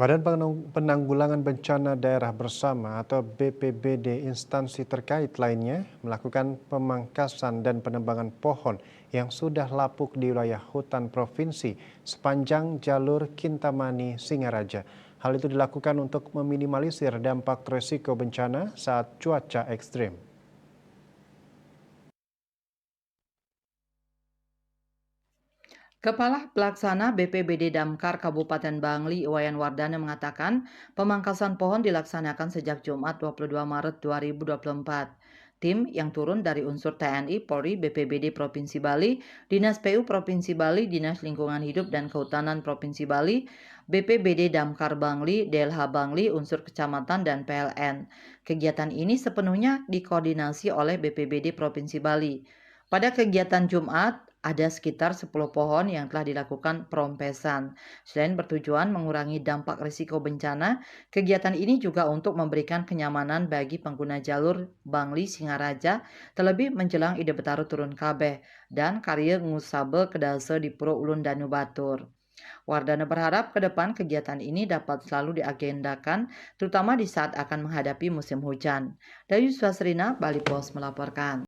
Badan Penanggulangan Bencana Daerah Bersama atau BPBD instansi terkait lainnya melakukan pemangkasan dan penebangan pohon yang sudah lapuk di wilayah hutan provinsi sepanjang jalur Kintamani Singaraja. Hal itu dilakukan untuk meminimalisir dampak risiko bencana saat cuaca ekstrim. Kepala Pelaksana BPBD Damkar Kabupaten Bangli, Iwayan Wardana mengatakan, pemangkasan pohon dilaksanakan sejak Jumat 22 Maret 2024. Tim yang turun dari unsur TNI, Polri, BPBD Provinsi Bali, Dinas PU Provinsi Bali, Dinas Lingkungan Hidup dan Kehutanan Provinsi Bali, BPBD Damkar Bangli, DLH Bangli, unsur kecamatan dan PLN. Kegiatan ini sepenuhnya dikoordinasi oleh BPBD Provinsi Bali. Pada kegiatan Jumat, ada sekitar 10 pohon yang telah dilakukan perompesan. Selain bertujuan mengurangi dampak risiko bencana, kegiatan ini juga untuk memberikan kenyamanan bagi pengguna jalur Bangli Singaraja, terlebih menjelang Ide Betaru turun kabeh dan karya ngusabe kedase di Puro Ulun Danu Batur. Wardana berharap ke depan kegiatan ini dapat selalu diagendakan, terutama di saat akan menghadapi musim hujan. Dayu Swasrina, Bali Pos melaporkan.